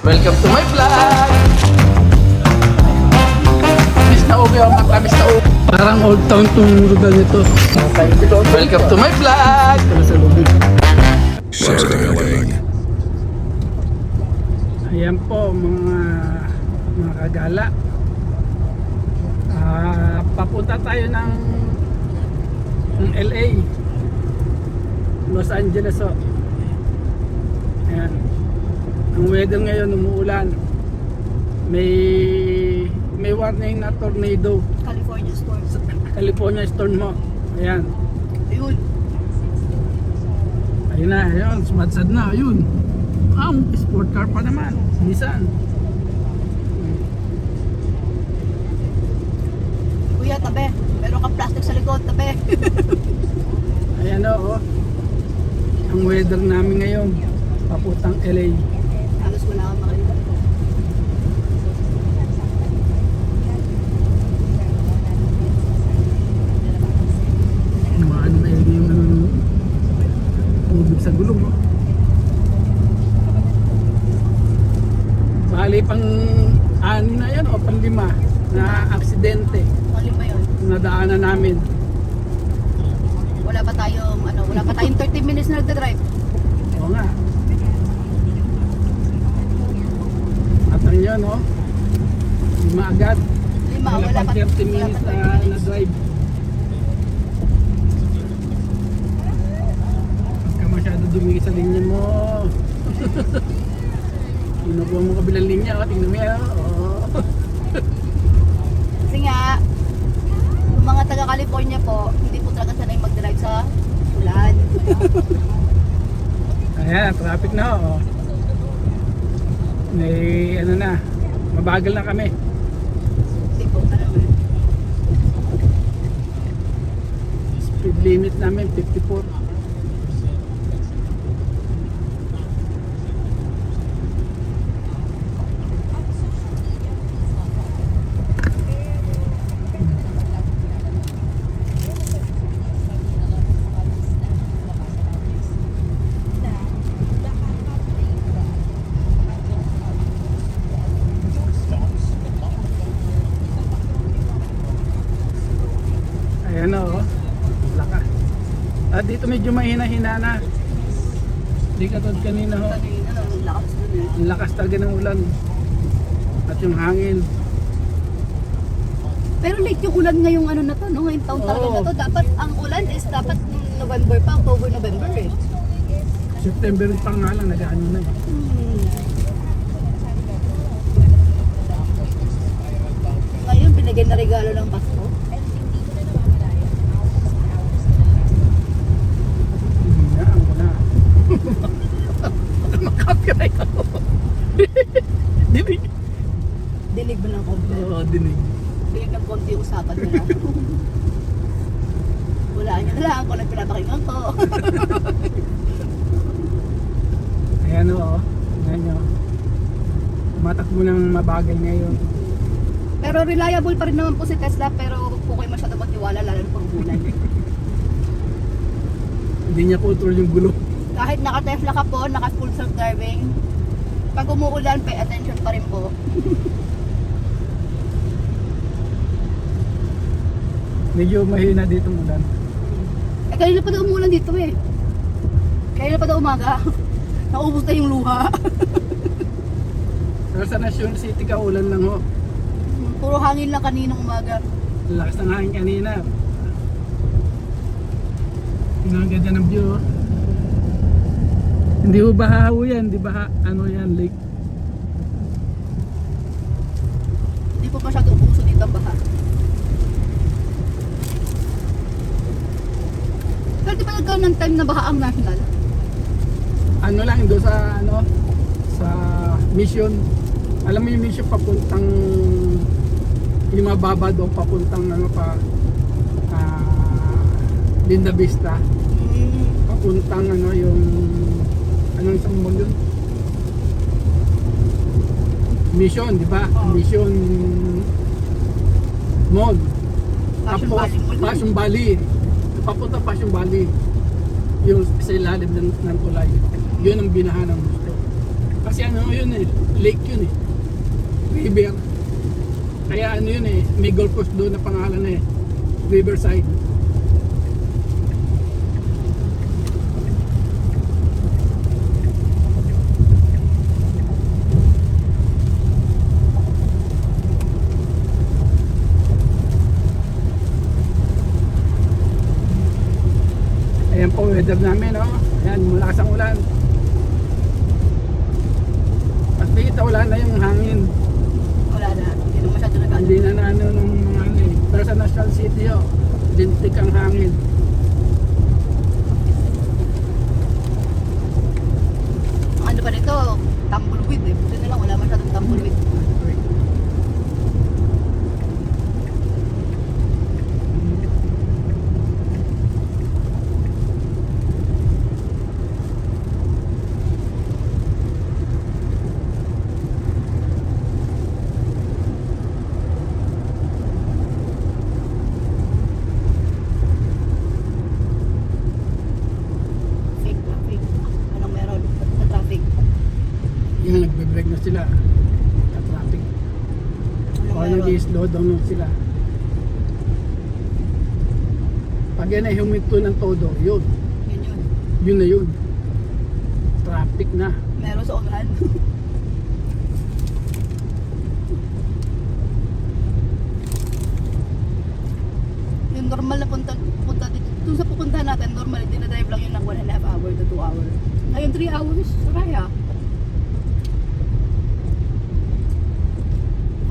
Welcome to my vlog! Miss na ubi ang mata, miss na ubi. Parang old town tong lugar nito. Welcome to my vlog! Sa lubid. Selling. Ayan po mga kagala. Papunta tayo ng LA. Los Angeles oh. Ayan. Ang weather ngayon umuulan. May warning na tornado. California storm. California storm mo. Ayan. Ayun. Ayun na, ayun. Sumadsad na, ayun. Sport car pa naman. Nissan. Kuya, tabi. Meron kang plastic sa likod, tabi. Ayan o, oh. Ang weather namin ngayon. Papuntang LA. Halos wala kang makalimutan. Ano na yun yung tubig sa gulong. Oh. Bali pang ano na yan o pang 5 na aksidente Mali ba yun? nadaanan namin. Wala pa tayong 30 minutes na nagdadrive. Oo nga. At ang yun o, 5 agad. Wala Wala pang 30 minutes na drive. Huwag ka masyado dumigi sa linya mo. Kinukuha mo kabilang linya, oh. Tingnan mo yan. Oh. Kasi nga, yung mga taga California po, hindi po talaga sanay mag-drive sa ulan. Ayan, traffic na oh. May ano na, mabagal na kami. Hindi po, Speed limit namin 54. Ayan na oh. Lakas. At dito medyo mahina-hina na. Di katulad kanina ho. lakas dun eh. Ang lakas talaga ng ulan. At yung hangin. Pero late yung ulan ngayong ano na to, no? Ngayong taon talaga Oo. na to. Dapat, ang ulan is dapat November pa, October, November eh. September pa nga lang, nag-ano na eh. Ngayon, binigyan na regalo ng Pasko. Hinaan ko na. Makapirate ako. Dinig. Dinig ba ng konti? Oo, dinig. Dinig ng konti yung usapan nila. Wala niya na lang kung nagpinapakinggan ko. Ayan o. Ayan nyo. Matakbo ng mabagal ngayon. Pero reliable pa rin naman po si Tesla, pero kung kayo masyado magtiwala, lalo na pang bulan. Hindi niya putol yung gulo. Kahit naka-Tesla ka po, naka-full self-driving, pag umuulan, pay attention pa rin po. Medyo mahina dito ang ulan. Eh, kanina pa daw umuulan dito eh. Kanina pa daw umaga. Naubos na yung luha. Pero sa National City ka ulan lang ho. Puro hangin lang kaninang umaga. Ang lakas ng hangin kanina. Ang ganda ng view. Oh. Hindi ho baha ho yan. Hindi baha. Ano yan, lake. Hindi po masyado umuso dito ang baha. Pero di ba nagkaroon ng time na baha ang national? Ano lang doon sa ano sa Mission. Alam mo yung Mission papuntang yung mababa doon papuntang ano pa Linda Vista. Papuntang ano yung anong isang mall yun? Mission, di ba? Mission Mall. Passion Tapos Valley Mall. Passion Valley. Papunta Passion Valley. Yung sa ilalim ng tulay. Yun ang binahan ng gusto. Kasi ano yun eh, lake yun eh. River. Kaya ano yun eh, may golf course doon na pangalan eh. Riverside. Ayan po weather namin, oh. Ayan, malakas ang ulan. At dito wala na yung hangin. Wala na. Hindi na masyado nag-ano. Hindi na ano nung mga ano eh. Pero sa National City, oh, dintik ang hangin. Ang ano pa nito, tumbleweed eh. Buti na lang, wala masyadong tumbleweed. Fake traffic. Anong meron sa traffic? Yan, nagbe-break na sila. Sa traffic. Anong O meron? nag-slow down na sila. Pag yan ay huminto ng todo, yun. Yun yun. Yun na yun. Traffic na. Meron sa unahan. Yung normal na punta dito. Doon sa pupuntahan natin, normal, dinadrive lang yun ng 1.5 hour to 2 hour. Ngayon 3 hours, Soraya.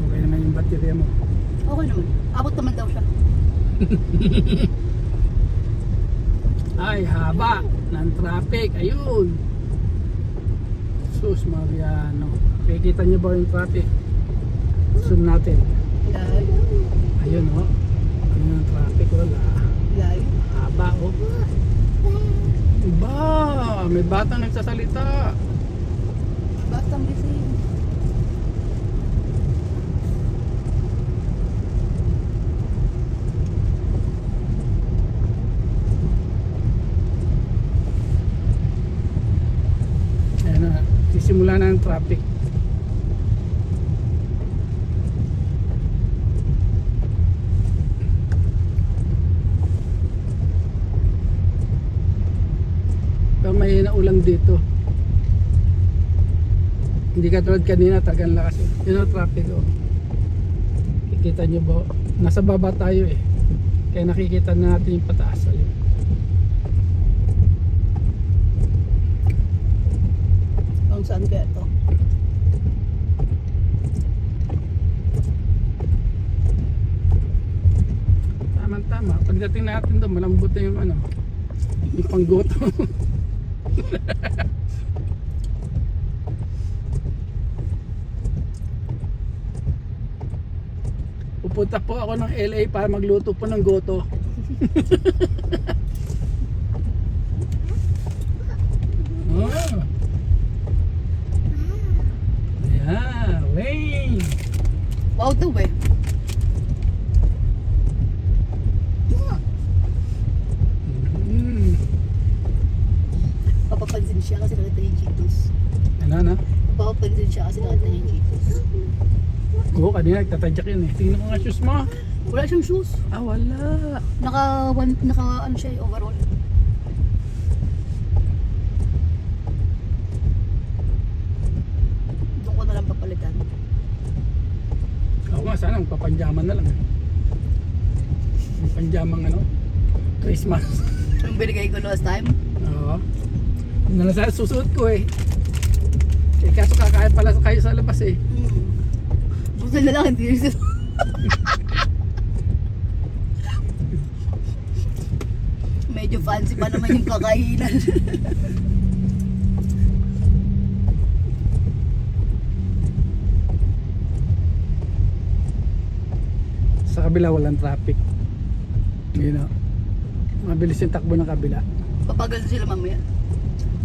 Okay naman yung baterya mo. Okay naman. Abot naman daw siya. Ay, haba ng traffic. Ayun. Sus Mariano. Kikita niyo ba yung traffic? Zoom natin. Layo. Ayun o. Ayun ang traffic. Wala. Layo. Haba o. Ba, may batang nagsasalita. Batang gising. Ayan na. Sisimula na ang traffic. Pero may ulan dito. Hindi ka tulad kanina, talagang lakas. Yun ang traffic oh. Kikita nyo ba? Nasa baba tayo eh. Kaya nakikita na natin yung pataas. Ayun. Kung saan kaya ito? Tama. Pagdating natin doon, malambot na yung ano, yung panggoto. Pupunta po ako ng LA para magluto po ng goto. Oh. Yeah, Wayne. Wow to eh. Mm. Papapansin siya kasi nakita niya yung Cheetos. Ano? Papapansin siya kasi nakita niya yung Cheetos. Oo, kanina nagtatadyak yun eh. Tingnan ko nga shoes mo. Wala siyang shoes. Ah, wala. Naka ano siya, overall. Doon ko na lang papalitan. Ako nga, sana magpapanjaman na lang. Yung panjamang ano, Christmas. Yung binigay ko last time. Oo. Yun na lang sana susuot ko eh. Kaso kakain pala kayo sa labas eh. Buti na lang, hindi rin medyo fancy pa naman yung kakainan. Sa kabila walang traffic. Yun o. Mabilis yung takbo ng kabila. Papagal sila mamaya.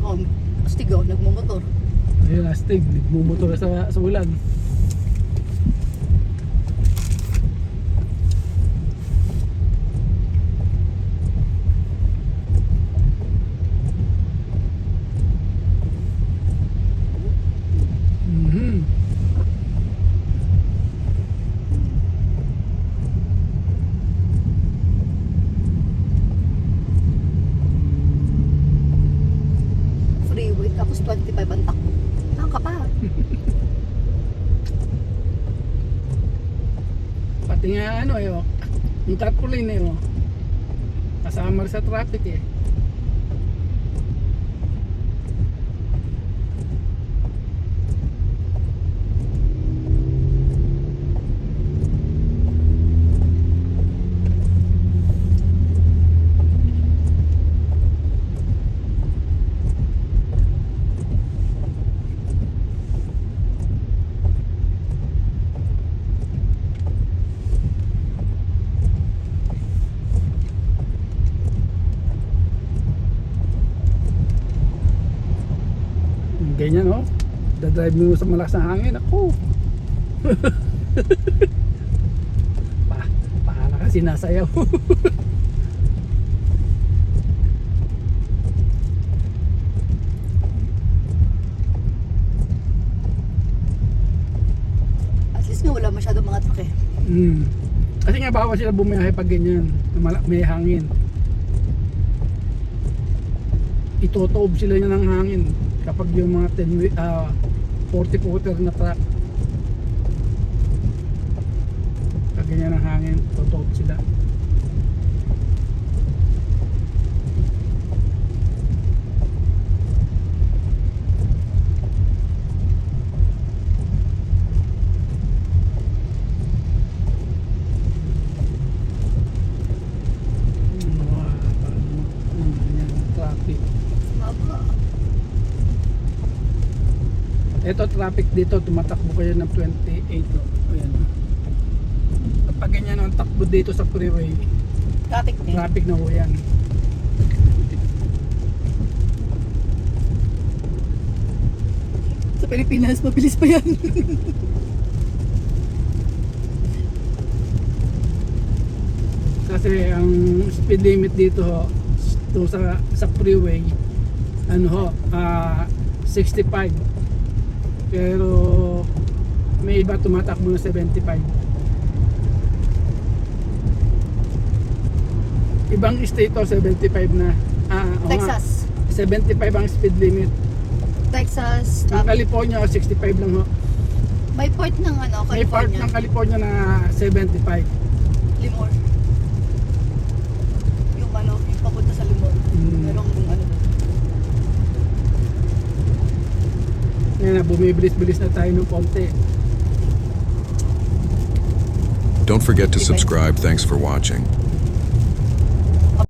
Oh, astig oh, nagmumotor. Ayun, astig. Nagmumotor sa ulan. Pati nga ano eh, oh, yung tarpaulin eh, oh. Kasama rin sa traffic eh. Ganyan oh. Dadrive mo sa malakas na hangin. Ako. Para kasi nasayaw. At least nga wala masyadong mga truck eh. Kasi nga bawal sila bumiyahe pag ganyan. May hangin. Itotob sila niya ng hangin kapag yung mga 40 footer na truck pag ganyan ang hangin, totob sila. Traffic. Ito traffic dito, tumatakbo kayo ng 28 oh. Ayan. Kapag ganyan ang takbo dito sa freeway, Traffic din. traffic na ho yan. Sa Pilipinas, mabilis pa yan. Kasi ang speed limit dito ho, sa freeway ano ho, 65. Pero may iba tumatakbo na 75. Ibang state to 75 na. Oo nga, Texas. 75 ang speed limit. Texas. Ang California 65 lang ho. May part ng ano, May part California. ng California na 75. Limor. Yung ano, yung papunta sa Limor. Merong ano. Ngayon na, bumibilis-bilis na tayo ng konti. Don't forget to subscribe. Thanks for watching.